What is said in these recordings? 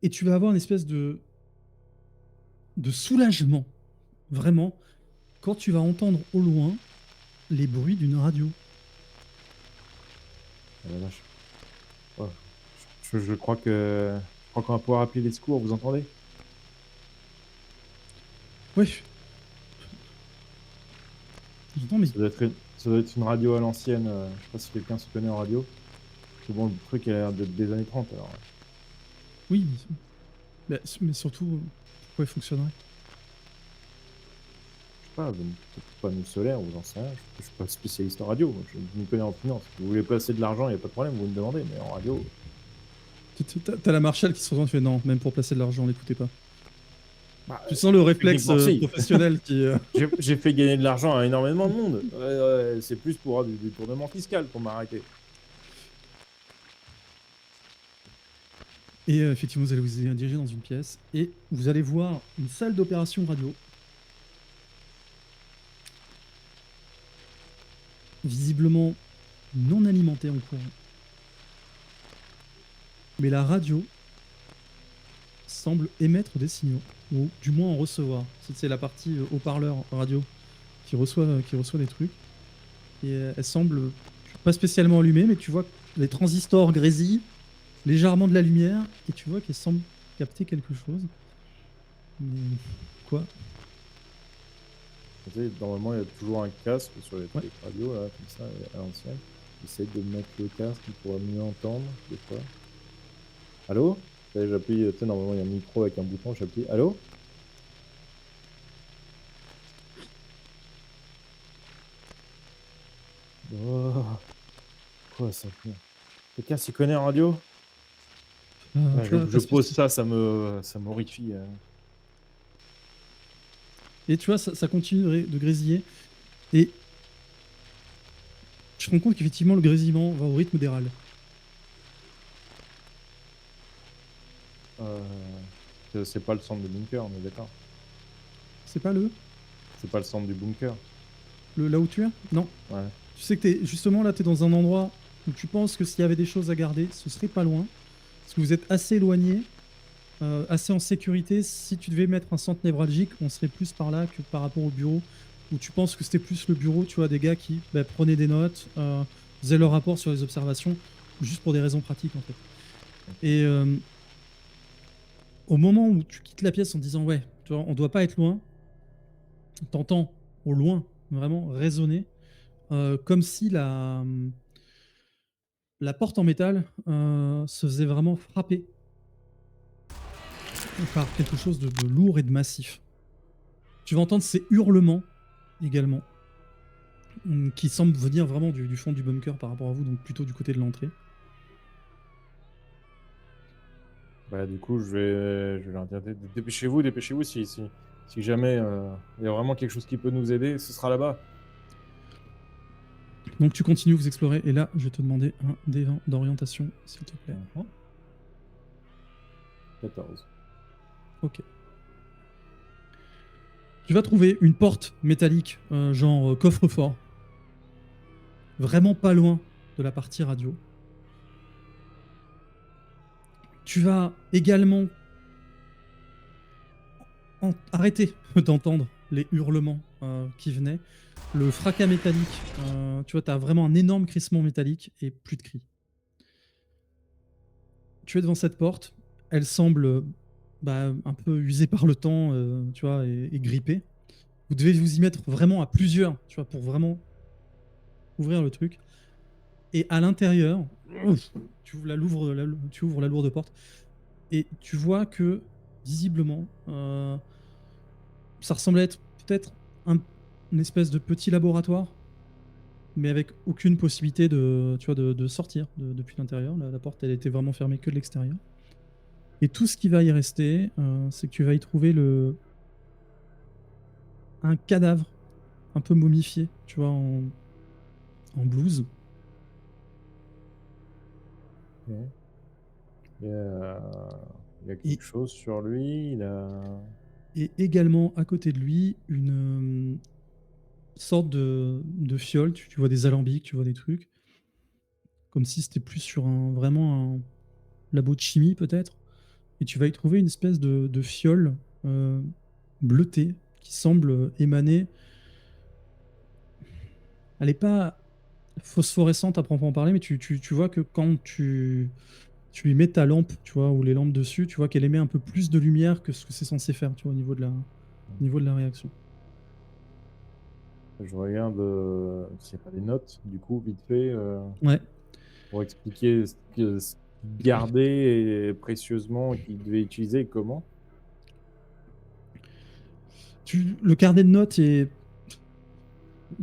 Et tu vas avoir une espèce de soulagement, vraiment, quand tu vas entendre au loin les bruits d'une radio. Ah la vache. Oh, je crois qu'on va pouvoir appeler les secours, vous entendez? Ouais, j'entends, mais Ça doit être une radio à l'ancienne, je sais pas si quelqu'un se connaît en radio. Parce que bon, le truc, il a l'air d'être des années 30 alors. oui, mais surtout, pourquoi il fonctionnerait? Je sais pas, peut-être panneau solaire ou j'en sais rien. Je suis pas spécialiste en radio, moi, je m'y connais en finance. Si vous voulez placer de l'argent, il y a pas de problème, vous me demandez, mais en radio, T'as la Marshall qui se retourne et fait non, même pour placer de l'argent, l'écoutez pas. bah, Tu sens le réflexe techniquement si. professionnel qui. J'ai fait gagner de l'argent à énormément de monde. Ouais, ouais, c'est plus pour du détournement fiscal qu'on m'a arrêté. Et effectivement, vous allez vous diriger dans une pièce et vous allez voir une salle d'opération radio, visiblement non alimentée en courant. Mais la radio semble émettre des signaux, ou du moins en recevoir. C'est la partie haut-parleur radio qui reçoit des trucs. Et elle semble pas spécialement allumée, mais tu vois que les transistors grésillent légèrement de la lumière et tu vois qu'elle semble capter quelque chose. Mais quoi? Tu sais, normalement, il y a toujours un casque sur les Ouais. trucs radio, là, comme ça, à l'ancienne. J'essaie de mettre le casque pour mieux entendre, des fois. Allô? J'appuie, tu sais, normalement, il y a un micro avec un bouton, j'appuie. Allô? Oh, quoi ça? Quelqu'un s'y connaît en radio? Ouais, Tu vois, je pose ça, ça m'horrifie. et tu vois, ça continue de grésiller. Et je me rends compte qu'effectivement, le grésillement va au rythme des râles. C'est pas le centre du bunker, on est d'accord. C'est pas le, C'est pas le centre du bunker. le là où tu es? Non. Ouais. Tu sais que justement là, tu es dans un endroit où tu penses que s'il y avait des choses à garder, ce serait pas loin. Parce que vous êtes assez éloigné, assez en sécurité. Si tu devais mettre un centre névralgique, on serait plus par là que par rapport au bureau, où tu penses que c'était plus le bureau, tu vois, des gars qui prenaient des notes, faisaient leur rapport sur les observations, juste pour des raisons pratiques en fait. Et au moment où tu quittes la pièce en disant ouais, tu vois, on doit pas être loin, t'entends au loin vraiment résonner, comme si la porte en métal se faisait vraiment frapper par quelque chose de lourd et de massif. Tu vas entendre ces hurlements également, qui semblent venir vraiment du fond du bunker par rapport à vous, donc plutôt du côté de l'entrée. Bah, du coup, je vais leur dire dépêchez-vous si jamais il y a vraiment quelque chose qui peut nous aider, ce sera là-bas. Donc tu continues, vous explorez, et là, je vais te demander un D20 d'orientation, s'il te plaît. Mhm. 14. Ok. Tu vas trouver une porte métallique, genre coffre-fort, vraiment pas loin de la partie radio. Tu vas également arrêter d'entendre les hurlements qui venaient. Le fracas métallique, tu vois, tu as vraiment un énorme crissement métallique et plus de cris. Tu es devant cette porte, elle semble un peu usée par le temps, tu vois, et grippée. Vous devez vous y mettre vraiment à plusieurs, tu vois, pour vraiment ouvrir le truc. Et à l'intérieur, tu ouvres la lourde porte et tu vois que visiblement, ça ressemble à être peut-être une espèce de petit laboratoire, mais avec aucune possibilité tu vois, de sortir depuis l'intérieur. La porte, elle était vraiment fermée que de l'extérieur. Et tout ce qui va y rester, c'est que tu vas y trouver un cadavre un peu momifié, tu vois, en blouse. Ok. Il y a, il y a Et, quelque chose sur lui. et également à côté de lui, une sorte de fiole. Tu vois des alambics, tu vois des trucs. Comme si c'était plus sur vraiment un labo de chimie, peut-être. et tu vas y trouver une espèce de fiole bleutée qui semble émaner. Elle n'est pas phosphorescente à proprement parler, mais tu vois que quand tu lui mets ta lampe, tu vois, ou les lampes dessus, tu vois qu'elle émet un peu plus de lumière que ce que c'est censé faire, tu vois, au niveau de la réaction. Je regarde s'il n'y a pas des notes, du coup, vite fait, Ouais. pour expliquer ce qu'il gardait précieusement et qu'il devait utiliser et comment. Le carnet de notes, il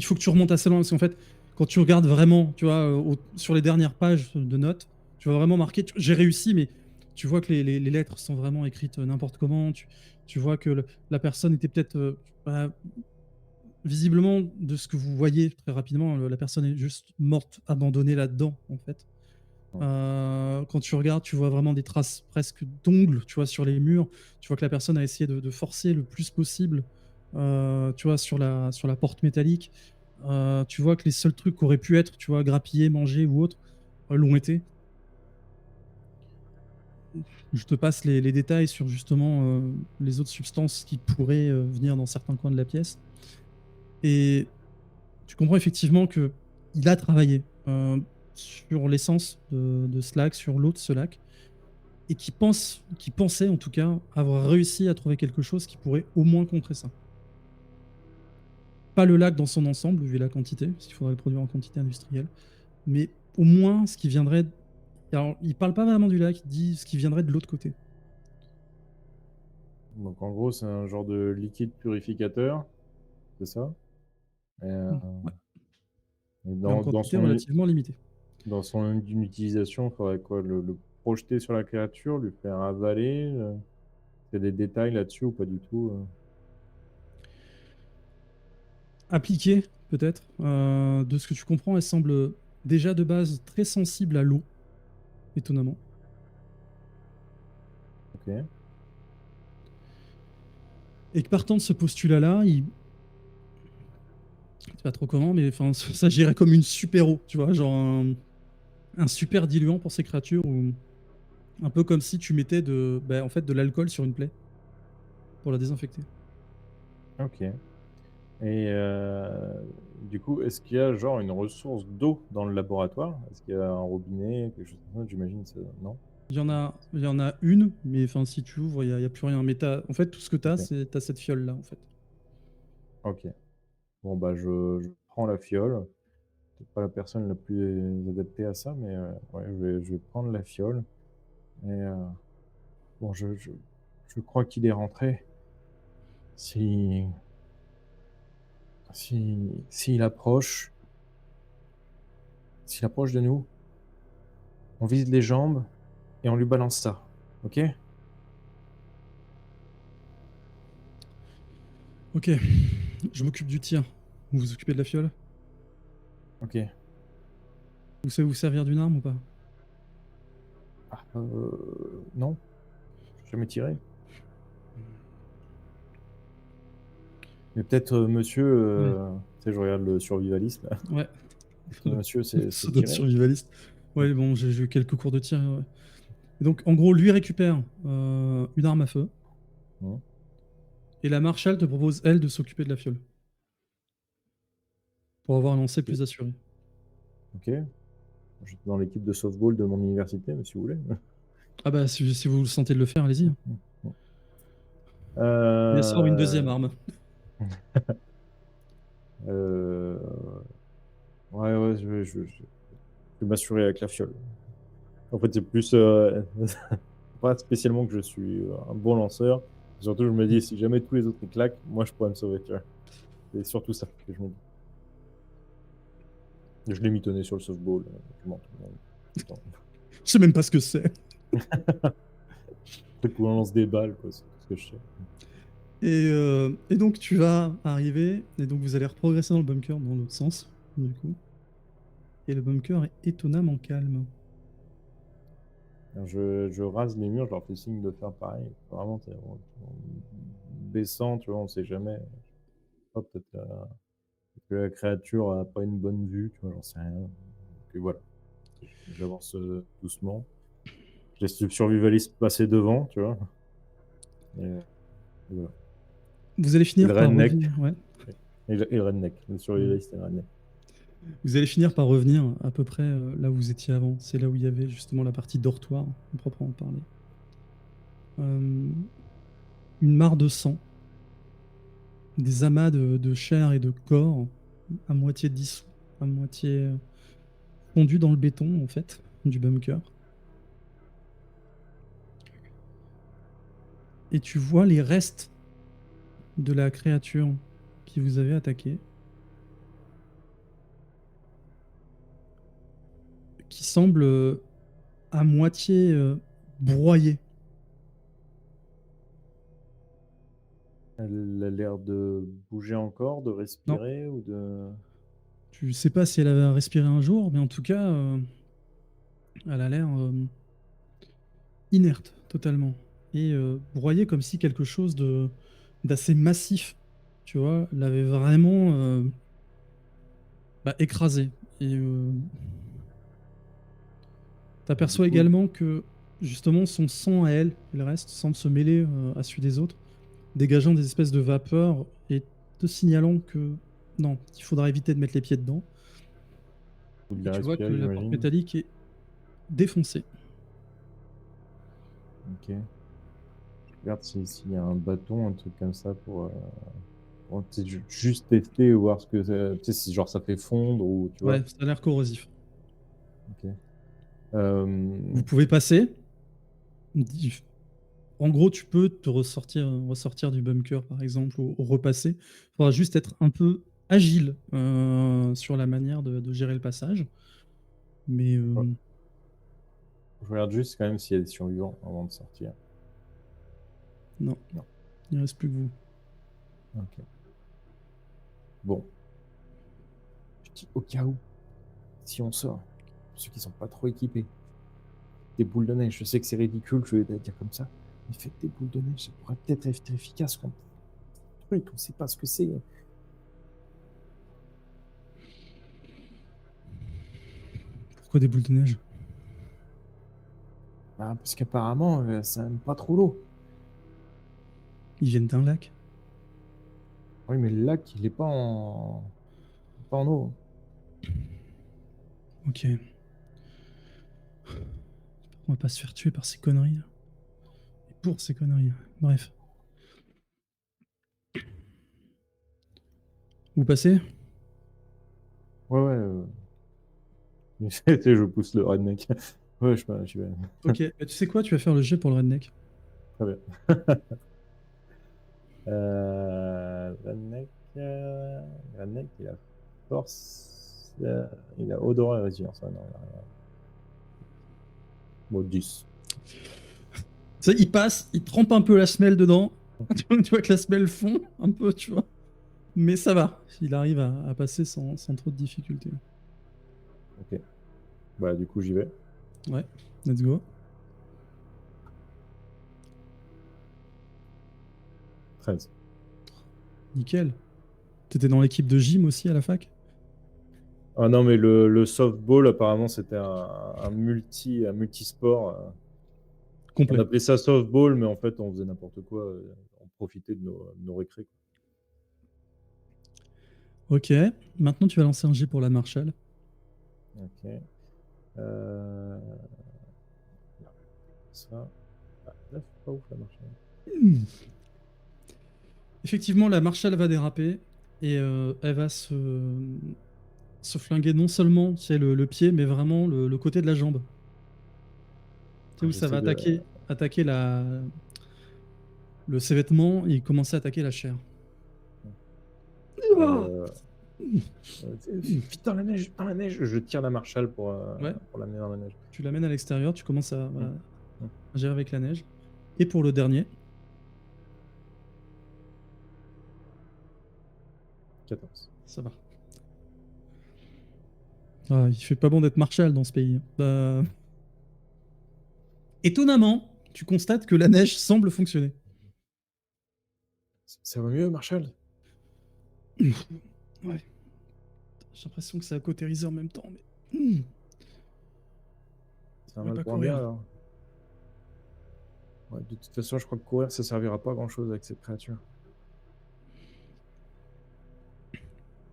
faut que tu remontes assez loin, parce qu'en fait, quand tu regardes vraiment, tu vois, sur les dernières pages de notes, tu vas vraiment marquer, j'ai réussi, mais tu vois que les lettres sont vraiment écrites n'importe comment, tu vois que la personne était peut-être, visiblement, de ce que vous voyez très rapidement, la personne est juste morte, abandonnée là-dedans, en fait. Ouais. Quand tu regardes, tu vois vraiment des traces presque d'ongles, tu vois, sur les murs. Tu vois que la personne a essayé de forcer le plus possible, tu vois, sur la porte métallique. Tu vois que les seuls trucs qui auraient pu être, tu vois, grappillés, mangés ou autres, l'ont été. Je te passe les détails sur justement les autres substances qui pourraient venir dans certains coins de la pièce. Et tu comprends effectivement que il a travaillé sur l'essence de Slack, sur l'eau de ce lac, et qui pensait en tout cas avoir réussi à trouver quelque chose qui pourrait au moins contrer ça. Pas le lac dans son ensemble, vu la quantité, parce qu'il faudrait le produire en quantité industrielle, mais au moins ce qui viendrait. Alors, il parle pas vraiment du lac, il dit ce qui viendrait de l'autre côté. Donc en gros, c'est un genre de liquide purificateur, c'est ça? Et, Ouais. et Et en dans quantité son, relativement limitée. dans son utilisation, il faudrait quoi? Le projeter sur la créature, lui faire avaler? Il y a des détails là-dessus ou pas du tout? Appliquée, peut-être, de ce que tu comprends, elle semble déjà de base très sensible à l'eau, étonnamment. Ok. Et que partant de ce postulat-là, je sais pas trop comment, mais enfin, ça girait comme une super eau, tu vois, genre un super diluant pour ces créatures, ou un peu comme si tu mettais en fait, de l'alcool sur une plaie pour la désinfecter. Ok. Et du coup, est-ce qu'il y a genre une ressource d'eau dans le laboratoire? Est-ce qu'il y a un robinet, quelque chose comme ça? J'imagine, non? Il y en a une, mais enfin, si tu ouvres, il y a plus rien. Mais en fait, tout ce que tu as, Ok. c'est t'as cette fiole-là, en fait. Ok. Bon, bah, je prends la fiole. Peut-être pas la personne la plus adaptée à ça, mais ouais, je vais prendre la fiole. Et bon, je crois qu'il est rentré. Si, s'il approche, s'il approche de nous, on vise les jambes et on lui balance ça. Ok? Ok, je m'occupe du tir. Vous vous occupez de la fiole? Ok. Vous savez vous servir d'une arme ou pas? Ah, non, j'ai jamais tiré. Mais peut-être, monsieur, Ouais, tu sais, je regarde le survivalisme. ouais. Est-ce que monsieur sait Ça doit être tirer? survivaliste. Ouais, bon, j'ai eu quelques cours de tir. Ouais. Et donc, en gros, lui récupère une arme à feu, Non. et la Marshall te propose, elle, de s'occuper de la fiole, pour avoir un lancer Ok. plus assuré. Ok. J'étais dans l'équipe de softball de mon université, mais si vous voulez. Ah bah, si vous le sentez de le faire, allez-y. Et elle sort une deuxième Euh, arme. euh, ouais, ouais, je vais m'assurer avec la fiole. En fait, c'est plus pas spécialement que je suis un bon lanceur. Surtout, je me dis, si jamais tous les autres ils claquent, moi, je pourrais me sauver, tu vois. C'est surtout ça que je me dis. Je l'ai mitonné sur le softball, je mens tout le monde. Bon. Je sais même pas ce que c'est. Truc où on lance des balles, quoi, c'est tout ce que je sais. Et donc tu vas arriver, et donc vous allez reprogresser dans le bunker dans l'autre sens, du coup. Et le bunker est étonnamment calme. Alors, je rase les murs, je leur fais signe de faire pareil. Vraiment, en baissant, tu vois, on sait jamais. Oh, peut-être que la créature a pas une bonne vue, tu vois, j'en sais rien. Donc voilà, j'avance doucement. Je laisse le survivaliste passer devant, tu vois. Et voilà. Vous allez Et finir le par redneck. revenir. Ouais. Et le redneck. Le Ouais. survivaliste et le redneck. Vous allez finir par revenir à peu près là où vous étiez avant. C'est là où il y avait justement la partie dortoir, à proprement parler. Euh, une mare de sang, des amas de chair et de corps, à moitié dissous, à moitié fondus dans le béton, en fait, du bunker. Et tu vois les restes de la créature qui vous avait attaqué, qui semble à moitié broyée. Elle a l'air de bouger encore, de Non, respirer ou de. tu sais pas si elle avait respiré un jour, mais en tout cas, elle a l'air inerte totalement. Et broyée comme si quelque chose d'assez massif, tu vois, l'avait vraiment écrasée. Et Ah, du t'aperçois coup, également que justement son sang à elle, et le reste, semble se mêler à celui des autres, dégageant des espèces de vapeurs et te signalant que non, il faudra éviter de mettre les pieds dedans. vous de Et la tu vois que respirer, la porte j'imagine. métallique est défoncée. Ok. Regarde s'il y a un bâton, un truc comme ça pour tu sais, juste tester, voir ce que c'est. Tu sais, si genre ça fait fondre ou tu vois. Ouais, ça a l'air corrosif. Ok. Vous pouvez passer. En gros, tu peux te ressortir du bunker, par exemple, ou repasser. Il faudra juste être un peu agile sur la manière de gérer le passage. Mais Ouais. Je regarde juste quand même s'il y a des survivants avant de sortir. non, Non. il ne reste plus que vous. Ok. Bon. Je dis au cas où, si on sort, pour ceux qui sont pas trop équipés, des boules de neige. Je sais que c'est ridicule, je vais le dire comme ça. Mais faites des boules de neige, ça pourrait peut-être être efficace contre ce truc. On sait pas ce que c'est. Pourquoi des boules de neige? Bah, parce qu'apparemment, ça aime pas trop l'eau. Ils viennent d'un lac. Oui, mais le lac, il est pas en eau. Ok. On va pas se faire tuer par ces conneries. Et pour ces conneries. Bref. Vous passez? Ouais, ouais. Je pousse le redneck. Ouais, je vais. Ok. Bah, tu sais quoi? Tu vas faire le jet pour le redneck. Très bien. Redneck, Redneck, il a force, il a odorat et résilience. Ouais, non, il a rien. Bon, 10. Tu sais, il passe, il trempe un peu la semelle dedans. Tu vois que la semelle fond un peu, tu vois. Mais ça va. Il arrive à passer sans trop de difficultés. Ok. Bah, du coup, j'y vais. Ouais. Let's go. 13. Nickel. T'étais dans l'équipe de gym aussi à la fac? Ah non, mais le softball, apparemment, c'était un multisport. On Complet. appelait ça softball, mais en fait, on faisait n'importe quoi. On profitait de nos récrés. Ok. Maintenant, tu vas lancer un jet pour la Marshall. Ok. Euh, ça. Ah, là, c'est pas ouf, la marche. Hmm. Effectivement, la Marshall va déraper et elle va se flinguer non seulement tu sais, le pied, mais vraiment le côté de la jambe. Tu sais où ça va J'essaie de. attaquer ses vêtements et commencer à attaquer la chair. Ah. euh, Vite dans la neige, dans la neige. Je tire la Marshall Ouais, pour l'amener dans la neige. tu l'amènes à l'extérieur, tu commences Hum, hum, à gérer avec la neige. Et pour le dernier, 14. ça va. Ah, il fait pas bon d'être Marshall dans ce pays. Étonnamment, tu constates que la neige semble fonctionner. Ça va mieux, Marshall? Ouais, j'ai l'impression que ça a cautérisé en même temps, mais C'est un on va mal pas pour un bien courir. alors. Ouais, de toute façon, je crois que courir, ça servira pas à grand-chose avec cette créature.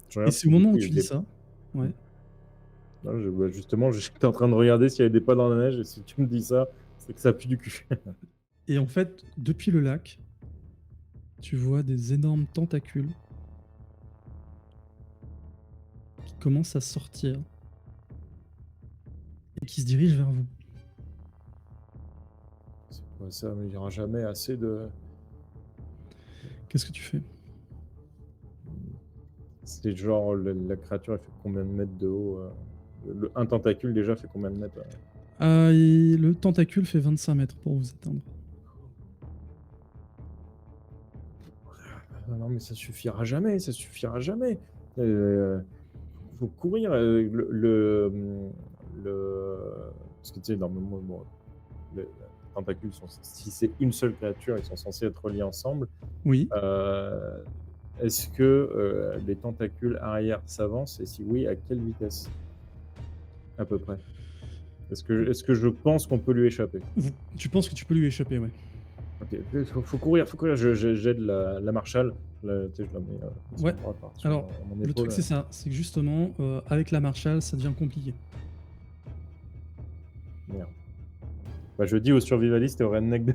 Je Et regarde c'est si au du moment coup où il y a tu dis des ça, mmh. ouais. Non, bah, justement, j'étais en train de regarder s'il y avait des pas dans la neige et si tu me dis ça, c'est que ça pue du cul. Et en fait, depuis le lac, tu vois des énormes tentacules qui commencent à sortir et qui se dirigent vers vous. C'est quoi ça? Mais il y aura jamais assez de Qu'est-ce que tu fais? c'est genre la créature, elle fait combien de mètres de haut, le un tentacule déjà fait combien de mètres, Et le tentacule fait 25 mètres pour vous atteindre. Ah non, mais ça suffira jamais, ça suffira jamais. Heu, faut courir, parce que tu sais, normalement, bon, les tentacules sont si c'est une seule créature, ils sont censés être reliés ensemble. Oui. Heu, est-ce que, les tentacules arrière s'avancent et si oui, à quelle vitesse? À peu près? Est-ce que je pense qu'on peut lui échapper? Tu penses que tu peux lui échapper, ouais. OK, faut courir, faut courir. J'aide la Marshall, tu sais, je la mets, son Ouais. bras par-dessus Alors, mon le truc, épaule. c'est ça. C'est que justement, avec la Marshall, ça devient compliqué. Merde. Bah, je dis aux survivalistes et aux rednecks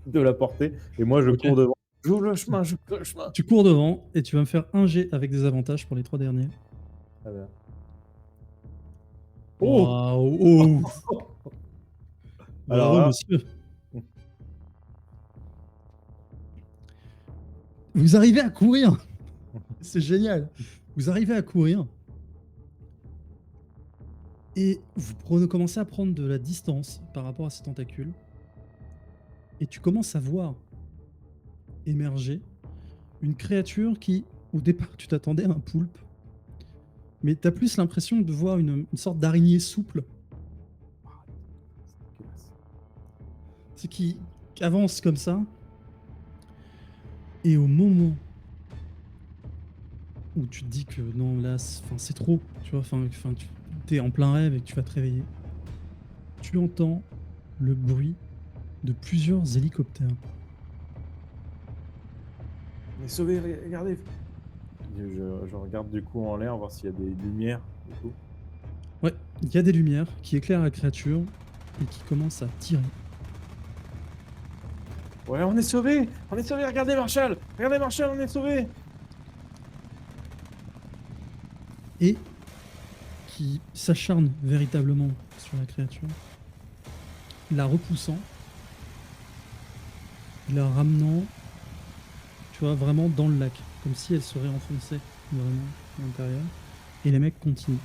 de la porter et moi je Ok. cours devant. J'ouvre le chemin, j'ouvre le chemin. Tu cours devant et tu vas me faire un jet avec des avantages pour les 3 derniers. Très bien. Oh! Waouh! Oh! Alors Bravo, là, monsieur. Vous arrivez à courir. C'est génial. Vous arrivez à courir et commencez à prendre de la distance par rapport à ces tentacules. Et tu commences à voir émerger une créature qui, au départ, tu t'attendais à un poulpe, mais tu as plus l'impression de voir une sorte d'araignée souple, c'est dégueulasse. ce qui avance comme ça. Et au moment où tu te dis que non, là, c'est trop, tu vois, tu es en plein rêve et que tu vas te réveiller, tu entends le bruit de plusieurs hélicoptères. On est sauvés, regardez. Je regarde du coup en l'air, voir s'il y a des lumières, du coup. Ouais, il y a des lumières qui éclairent la créature et qui commencent à tirer. Ouais, on est sauvés, regardez Marshall, on est sauvés. Et qui s'acharnent véritablement sur la créature, la repoussant, la ramenant, tu vois, vraiment dans le lac, comme si elle serait enfoncée vraiment à l'intérieur. Et les mecs continuent.